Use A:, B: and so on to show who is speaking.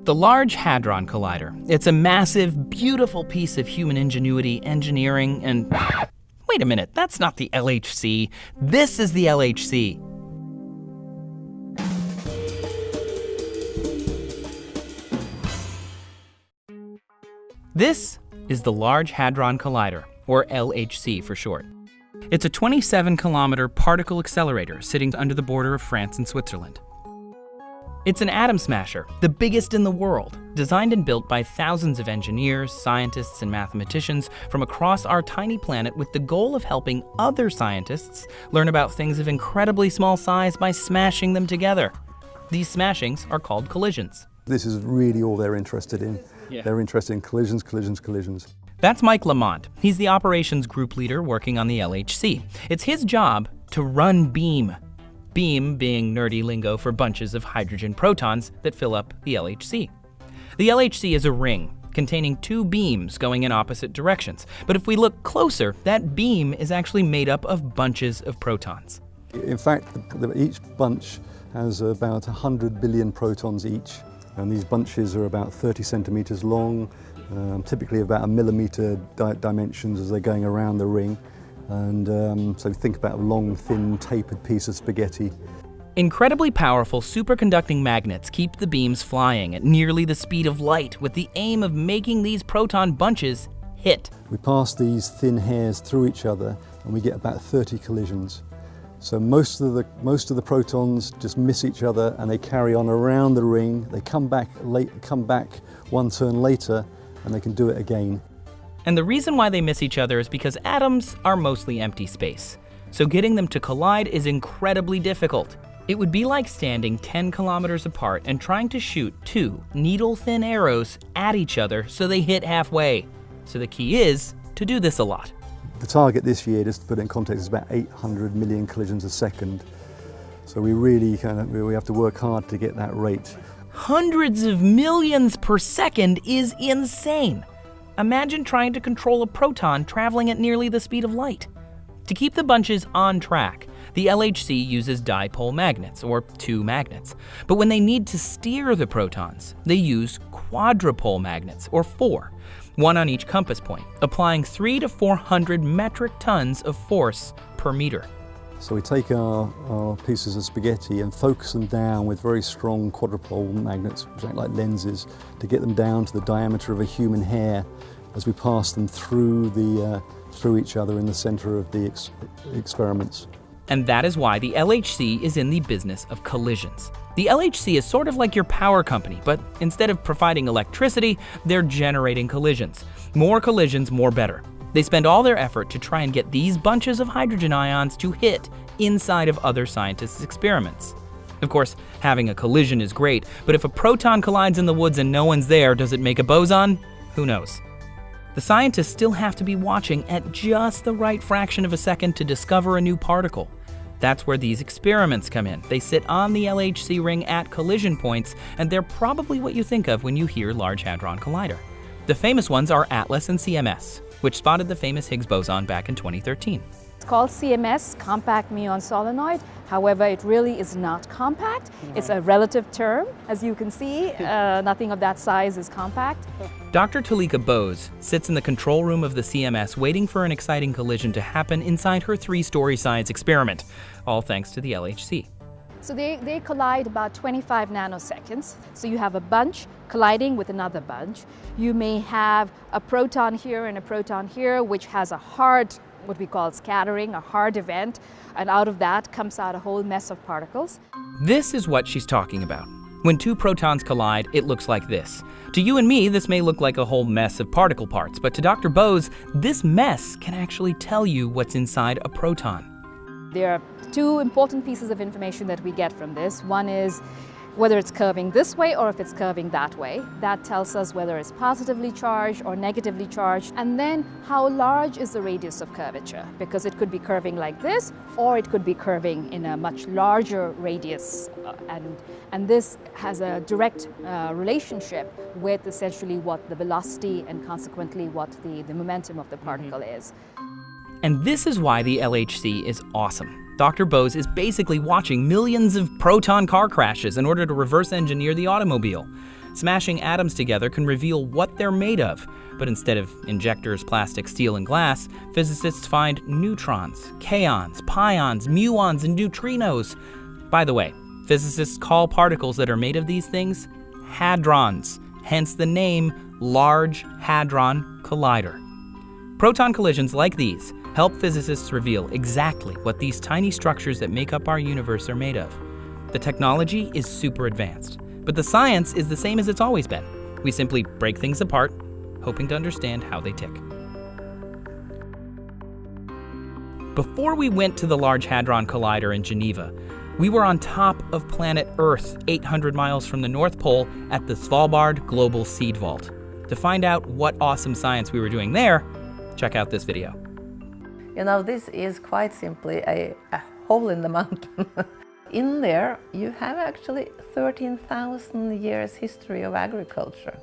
A: The Large Hadron Collider. It's a massive, beautiful piece of human ingenuity, engineering, and... Wait a minute, that's not the LHC. This is the LHC. This is the Large Hadron Collider, or LHC for short. It's a 27-kilometer particle accelerator sitting under the border of France and Switzerland. It's an atom smasher, the biggest in the world, designed and built by thousands of engineers, scientists, and mathematicians from across our tiny planet with the goal of helping other scientists learn about things of incredibly small size by smashing them together. These smashings are called collisions.
B: This is really all they're interested in.
A: Yeah.
B: They're interested in collisions, collisions, collisions.
A: That's Mike Lamont. He's the operations group leader working on the LHC. It's his job to run beam. Beam being nerdy lingo for bunches of hydrogen protons that fill up the LHC. The LHC is a ring containing two beams going in opposite directions. But if we look closer, that beam is actually made up of bunches of protons.
B: In fact, each bunch has about 100 billion protons each. And these bunches are about 30 centimeters long, typically about 1 millimeter dimensions as they're going around the ring. And so think about a long, thin, tapered piece of spaghetti.
A: Incredibly powerful superconducting magnets keep the beams flying at nearly the speed of light with the aim of making these proton bunches hit.
B: We pass these thin hairs through each other and we get about 30 collisions. So most of the protons just miss each other and they carry on around the ring. They come back one turn later and they can do it again.
A: And the reason why they miss each other is because atoms are mostly empty space. So getting them to collide is incredibly difficult. It would be like standing 10 kilometers apart and trying to shoot two needle-thin arrows at each other so they hit halfway. So the key is to do this a lot.
B: The target this year, just to put it in context, is about 800 million collisions a second. So we really we have to work hard to get that rate.
A: Hundreds of millions per second is insane. Imagine trying to control a proton traveling at nearly the speed of light. To keep the bunches on track, the LHC uses dipole magnets, or two magnets. But when they need to steer the protons, they use quadrupole magnets, or four, one on each compass point, applying 300 to 400 metric tons of force per meter.
B: So we take our pieces of spaghetti and focus them down with very strong quadrupole magnets, which act like lenses, to get them down to the diameter of a human hair as we pass them through each other in the center of the experiments.
A: And that is why the LHC is in the business of collisions. The LHC is sort of like your power company, but instead of providing electricity, they're generating collisions. More collisions, more better. They spend all their effort to try and get these bunches of hydrogen ions to hit inside of other scientists' experiments. Of course, having a collision is great, but if a proton collides in the woods and no one's there, does it make a boson? Who knows? The scientists still have to be watching at just the right fraction of a second to discover a new particle. That's where these experiments come in. They sit on the LHC ring at collision points, and they're probably what you think of when you hear Large Hadron Collider. The famous ones are ATLAS and CMS, which spotted the famous Higgs boson back in 2013.
C: It's called CMS, compact muon solenoid. However, it really is not compact. It's a relative term. As you can see, nothing of that size is compact.
A: Dr. Tulika Bose sits in the control room of the CMS waiting for an exciting collision to happen inside her 3-story science experiment, all thanks to the LHC.
C: So they collide about 25 nanoseconds. So you have a bunch colliding with another bunch. You may have a proton here and a proton here, which has a hard, what we call scattering, a hard event, and out of that comes out a whole mess of particles.
A: This is what she's talking about. When two protons collide, it looks like this. To you and me, this may look like a whole mess of particle parts, but to Dr. Bose, this mess can actually tell you what's inside a proton.
C: There are two important pieces of information that we get from this. One is whether it's curving this way or if it's curving that way. That tells us whether it's positively charged or negatively charged. And then how large is the radius of curvature? Because it could be curving like this, or it could be curving in a much larger radius. And this has a direct relationship with essentially what the velocity and consequently what the momentum of the particle is.
A: And this is why the LHC is awesome. Dr. Bose is basically watching millions of proton car crashes in order to reverse engineer the automobile. Smashing atoms together can reveal what they're made of, but instead of injectors, plastic, steel, and glass, physicists find neutrons, kaons, pions, muons, and neutrinos. By the way, physicists call particles that are made of these things hadrons, hence the name Large Hadron Collider. Proton collisions like these help physicists reveal exactly what these tiny structures that make up our universe are made of. The technology is super advanced, but the science is the same as it's always been. We simply break things apart, hoping to understand how they tick. Before we went to the Large Hadron Collider in Geneva, we were on top of planet Earth, 800 miles from the North Pole at the Svalbard Global Seed Vault. To find out what awesome science we were doing there, check out this video.
D: You know, this is quite simply a hole in the mountain. In there, you have actually 13,000 years history of agriculture.